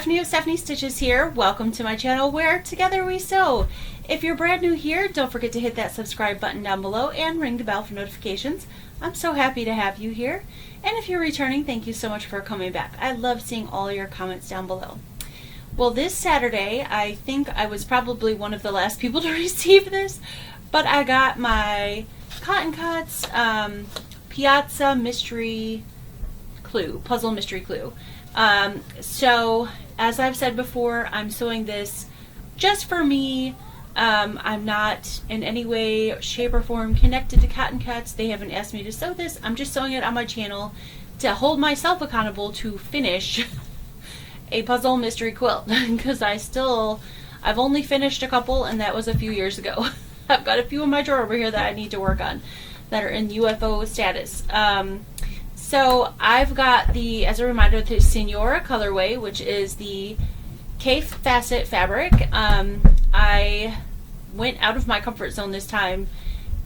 Stephanie of Stephanie Stitches here. Welcome to my channel where together we sew. If you're brand new here, don't forget to hit that subscribe button down below and ring the bell for notifications. I'm so happy to have you here. And if you're returning, thank you so much for coming back. I love seeing all your comments down below. Well, this Saturday, I think I was probably one of the last people to receive this, but I got my Cotton Cuts Piazza Mystery Clue, Puzzle Mystery Clue. So, as I've said before, I'm sewing this just for me. I'm not in any way, shape, or form connected to Cotton Cuts. They haven't asked me to sew this. I'm just sewing it on my channel to hold myself accountable to finish a puzzle mystery quilt, because I've only finished a couple, and that was a few years ago. I've got a few in my drawer over here that I need to work on that are in UFO status. So I've got the, as a reminder, the Signoria colorway, which is the K facet fabric. I went out of my comfort zone this time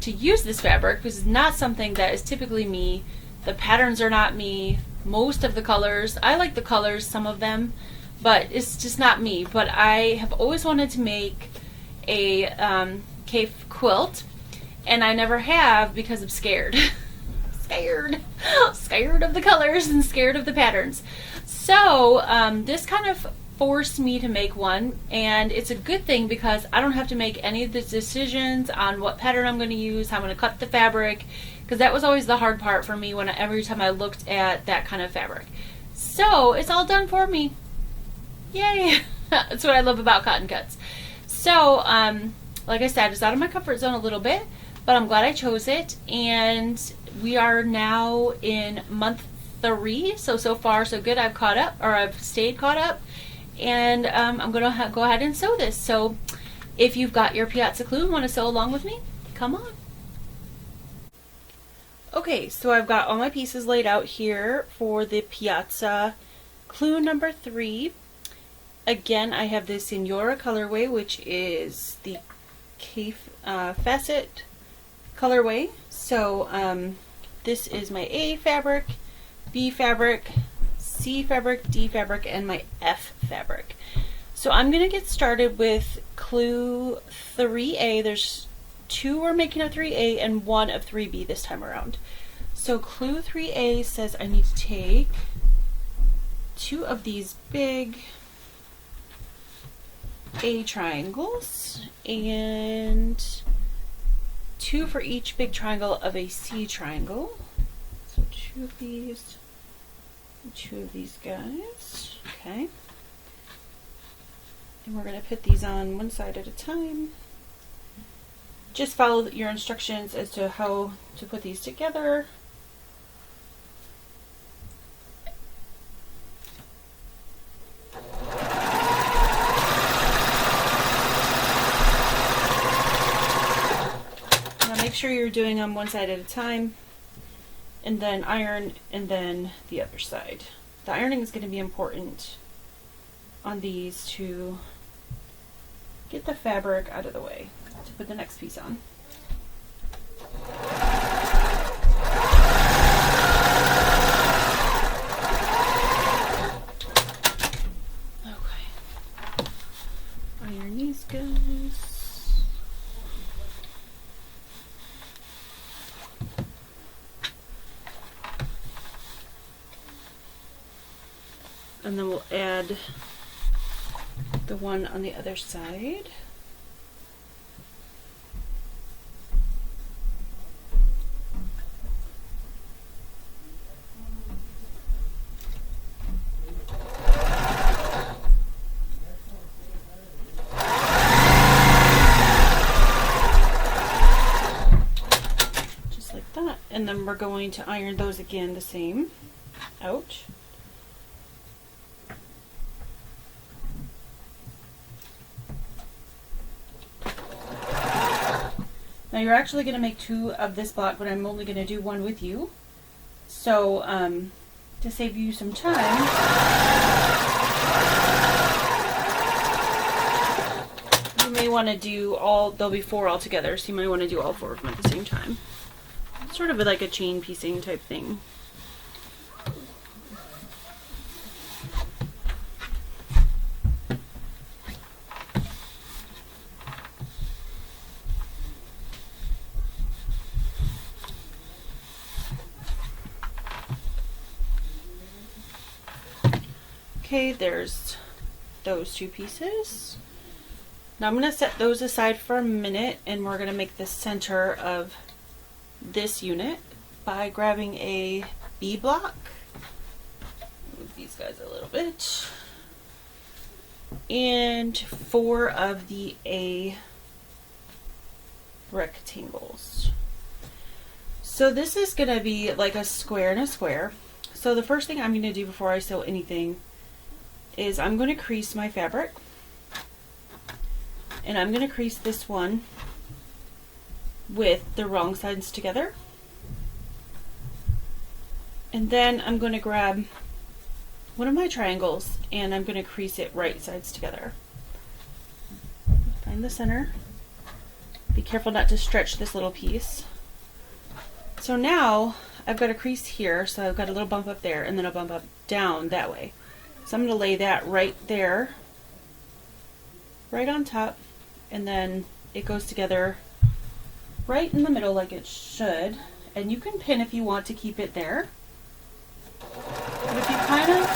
to use this fabric because it's not something that is typically me. The patterns are not me. Most of the colors, I like the colors, some of them, but it's just not me. But I have always wanted to make a K quilt, and I never have because I'm scared. Scared of the colors and scared of the patterns. So this kind of forced me to make one, and it's a good thing because I don't have to make any of the decisions on what pattern I'm going to use, how I'm going to cut the fabric, because that was always the hard part for me every time I looked at that kind of fabric. So it's all done for me. Yay! That's what I love about Cotton Cuts. So like I said, it's out of my comfort zone a little bit, but I'm glad I chose it, and we are now in month 3, so far so good. I've stayed caught up, and I'm gonna go ahead and sew this. So if you've got your Piazza Clue and want to sew along with me, come on. Okay, so I've got all my pieces laid out here for the Piazza Clue number 3. Again, I have the Signoria colorway, which is the K facet colorway. So this is my A fabric, B fabric, C fabric, D fabric, and my F fabric. So I'm going to get started with Clue 3A. There's 2 we're making of 3A and 1 of 3B this time around. So Clue 3A says I need to take 2 of these big A triangles and 2 for each big triangle of a C triangle. So 2 of these, and 2 of these guys. Okay. And we're going to put these on one side at a time. Just follow your instructions as to how to put these together. Make sure you're doing them one side at a time, and then iron, and then the other side. The ironing is going to be important on these to get the fabric out of the way to put the next piece on. Okay. Iron these guys. And then we'll add the one on the other side. Just like that. And then we're going to iron those again the same. Ouch. Now you're actually going to make 2 of this block, but I'm only going to do 1 with you. So to save you some time, you may want to do there'll be 4 all together, so you might want to do all 4 of them at the same time. It's sort of like a chain piecing type thing. Okay, there's those two pieces. Now I'm going to set those aside for a minute, and we're going to make the center of this unit by grabbing a B block. Move these guys a little bit. And 4 of the A rectangles. So this is going to be like a square and a square. So the first thing I'm going to do before I sew anything is I'm going to crease my fabric. And I'm going to crease this one with the wrong sides together. And then I'm going to grab one of my triangles and I'm going to crease it right sides together. Find the center. Be careful not to stretch this little piece. So now I've got a crease here, so I've got a little bump up there and then a bump up down that way. So I'm going to lay that right there, right on top, and then it goes together right in the middle like it should. And you can pin if you want to keep it there. But if you kind of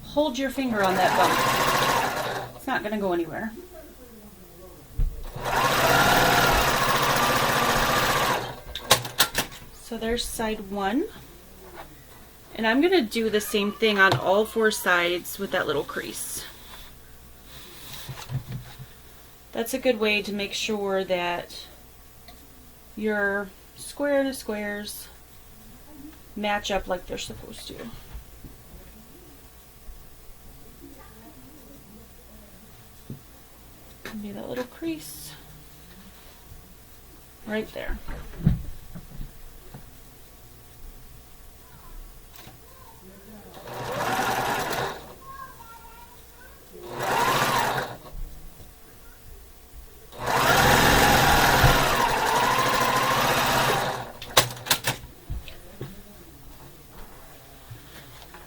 hold your finger on that bump, it's not going to go anywhere. So there's side 1. And I'm going to do the same thing on all 4 sides with that little crease. That's a good way to make sure that your square and squares match up like they're supposed to. Do that little crease right there.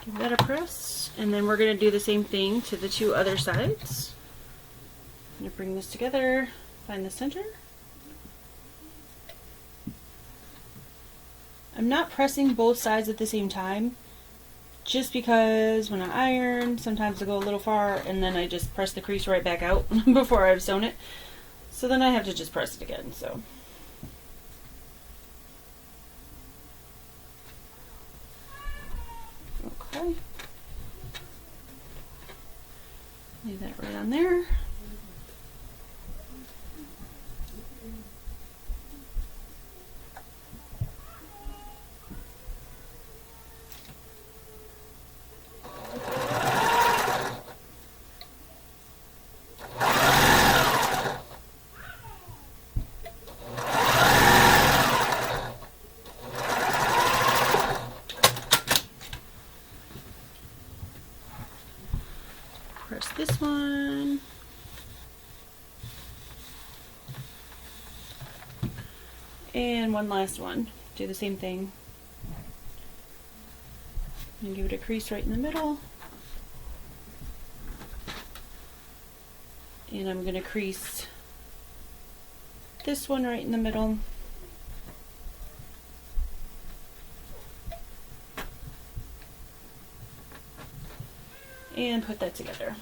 Give that a press, and then we're going to do the same thing to the 2 other sides. I'm going to bring this together, find the center. I'm not pressing both sides at the same time, just because when I iron, sometimes I go a little far and then I just press the crease right back out before I've sewn it. So then I have to just press it again. So okay. Leave that right on there. Press this one. And one last one. Do the same thing. And give it a crease right in the middle. And I'm going to crease this one right in the middle. And put that together.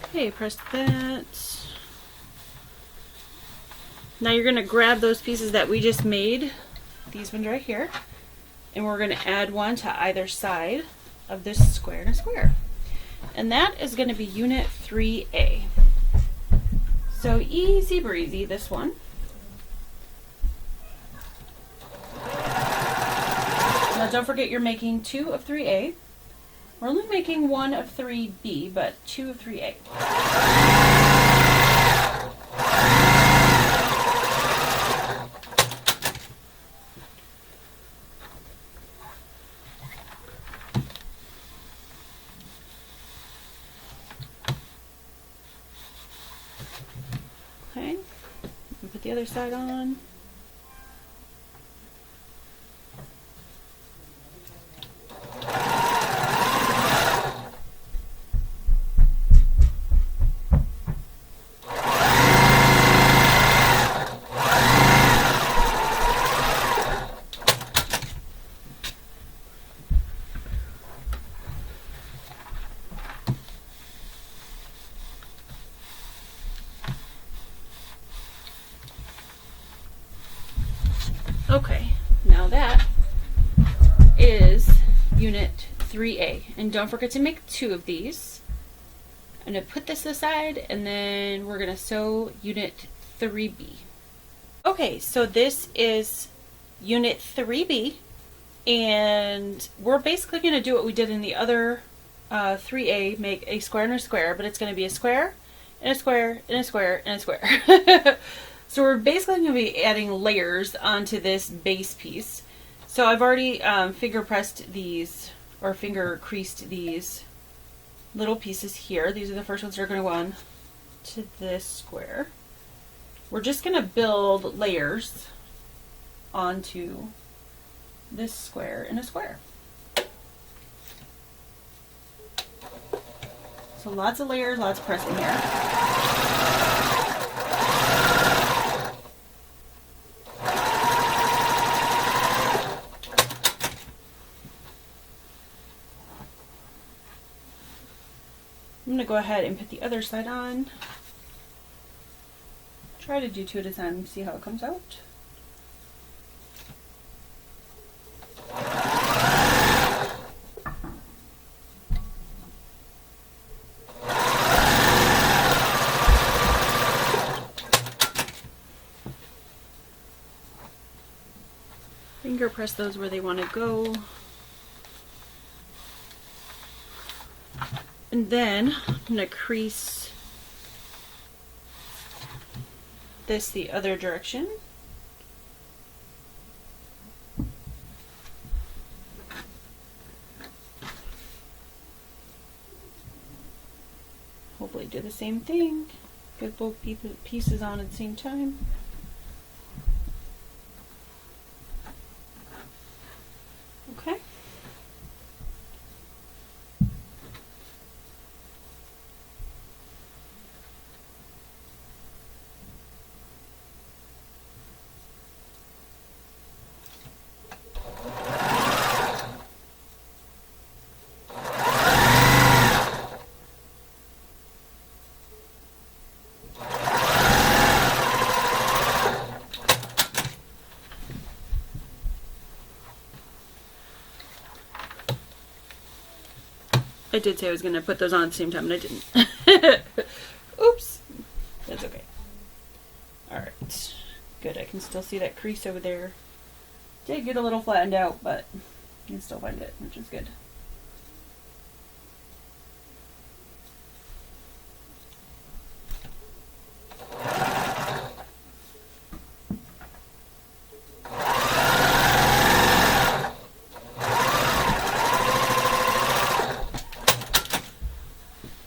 Okay, press that. Now you're going to grab those pieces that we just made, these ones right here, and we're going to add one to either side of this square and a square. And that is going to be unit 3A. So easy breezy, this one. Now don't forget you're making 2 of 3A. We're only making 1 of 3B, but 2 of 3A. Okay, and put the other side on. Okay, now that is unit 3A. And don't forget to make 2 of these. I'm going to put this aside and then we're going to sew unit 3B. Okay, so this is unit 3B, and we're basically going to do what we did in the other 3A, make a square and a square, but it's going to be a square and a square and a square and a square. So we're basically going to be adding layers onto this base piece. So I've already finger pressed these, or finger creased these little pieces here. These are the first ones that are going to go on to this square. We're just going to build layers onto this square and a square. So lots of layers, lots of pressing here. I'm going to go ahead and put the other side on. Try to do 2 at a time and see how it comes out. Finger press those where they want to go. And then I'm going to crease this the other direction. Hopefully do the same thing. Get both pieces on at the same time. Okay. I did say I was going to put those on at the same time, and I didn't. Oops. That's okay. Alright. Good. I can still see that crease over there. Did get a little flattened out, but you can still find it, which is good.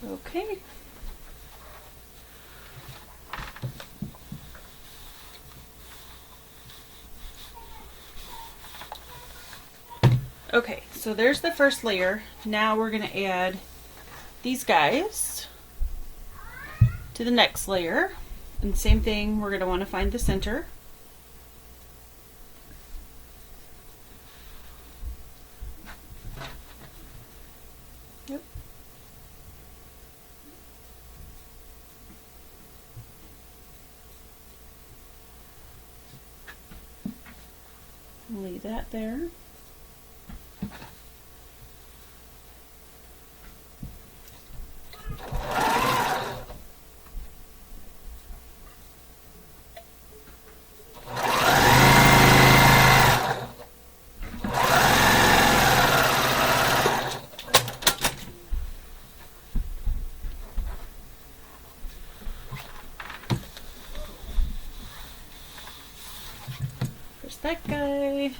Okay. Okay, so there's the first layer. Now we're going to add these guys to the next layer. And same thing, we're going to want to find the center. Yep. Leave that there. There's that guy.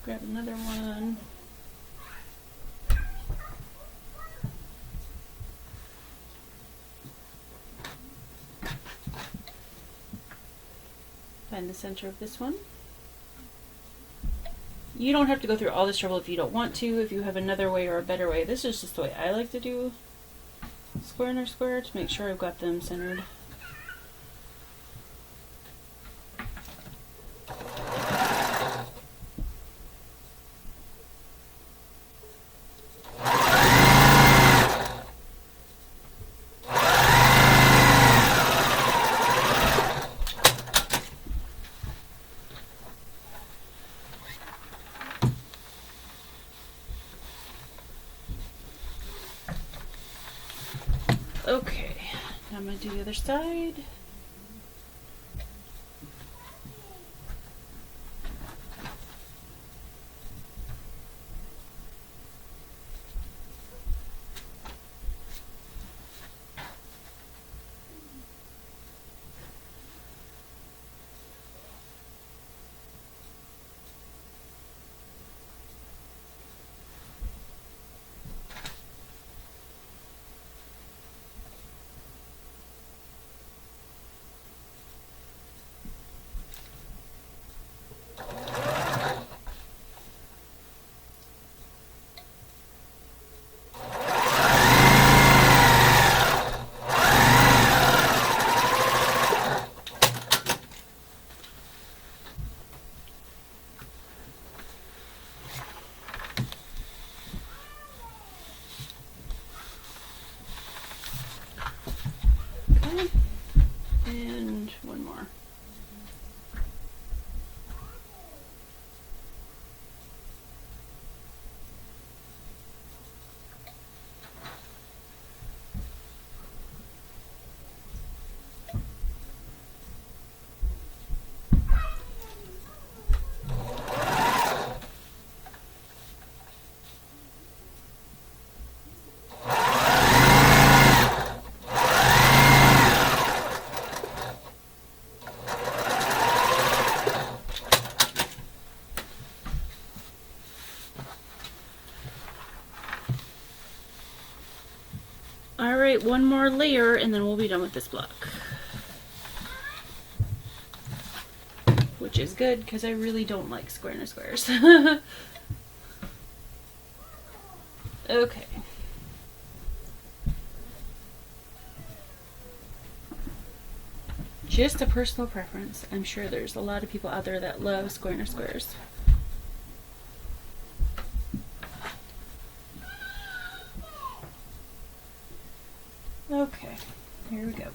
Grab another one. Find the center of this one. You don't have to go through all this trouble if you don't want to, if you have another way or a better way. This is just the way I like to do square and square to make sure I've got them centered. Okay, now I'm going to do the other side. And one more. Alright, one more layer and then we'll be done with this block. Which is good because I really don't like square squares. Okay. Just a personal preference. I'm sure there's a lot of people out there that love square squares. Okay, here we go.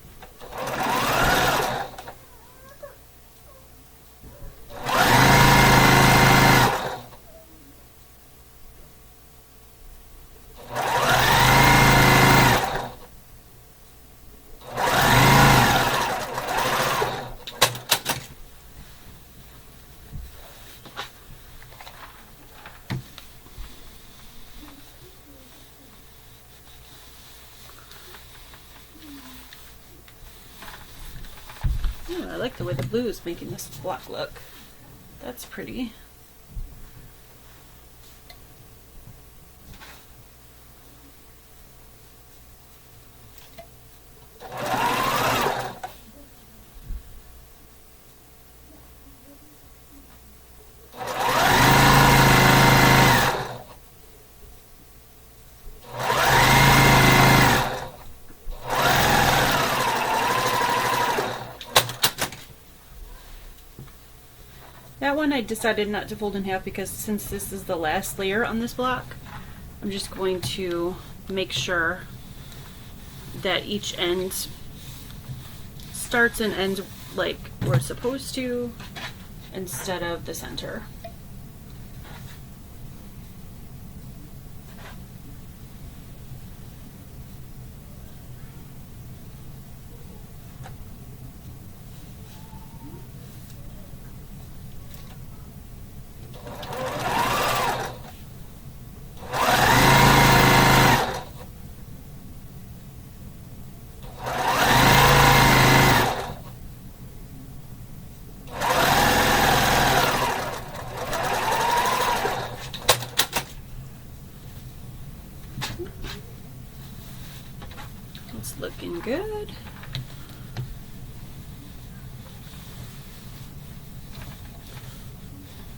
Oh, I like the way the blue is making this block look. That's pretty. That one I decided not to fold in half because since this is the last layer on this block, I'm just going to make sure that each end starts and ends like we're supposed to instead of the center. It's looking good.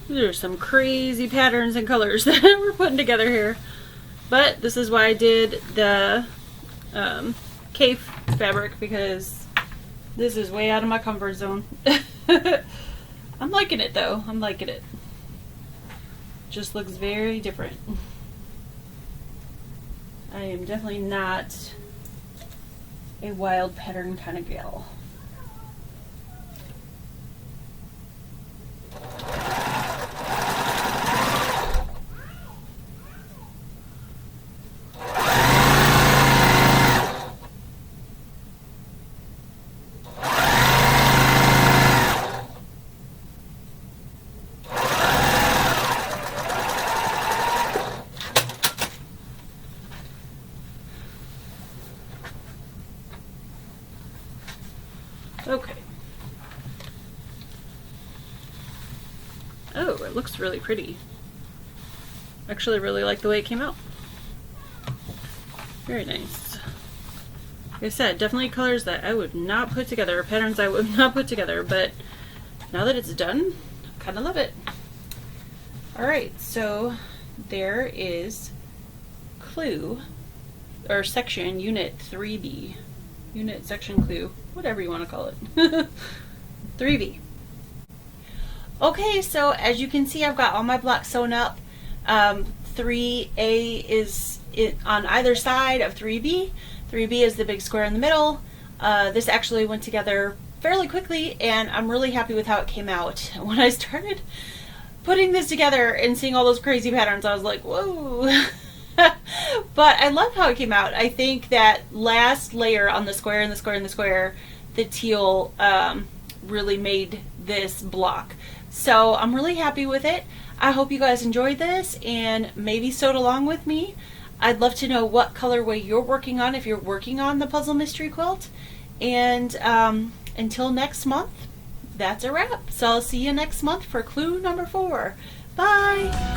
There's some crazy patterns and colors that we're putting together here. But this is why I did the cave fabric, because this is way out of my comfort zone. I'm liking it though. I'm liking it. Just looks very different. I am definitely not a wild pattern kind of gal. looks really pretty. Actually, I really like the way it came out. Very nice. Like I said, definitely colors that I would not put together, or patterns I would not put together, but now that it's done, I kind of love it. Alright, so there is clue, or section, unit 3B. Unit, section, clue, whatever you want to call it. 3B. Okay, so as you can see, I've got all my blocks sewn up. 3A is on either side of 3B. 3B is the big square in the middle. This actually went together fairly quickly, and I'm really happy with how it came out. When I started putting this together and seeing all those crazy patterns, I was like, whoa. But I love how it came out. I think that last layer on the square and the square and the square, the teal, really made this block. So I'm really happy with it. I hope you guys enjoyed this and maybe sewed along with me. I'd love to know what colorway you're working on if you're working on the Puzzle Mystery Quilt. And until next month, that's a wrap. So I'll see you next month for clue number 4. Bye!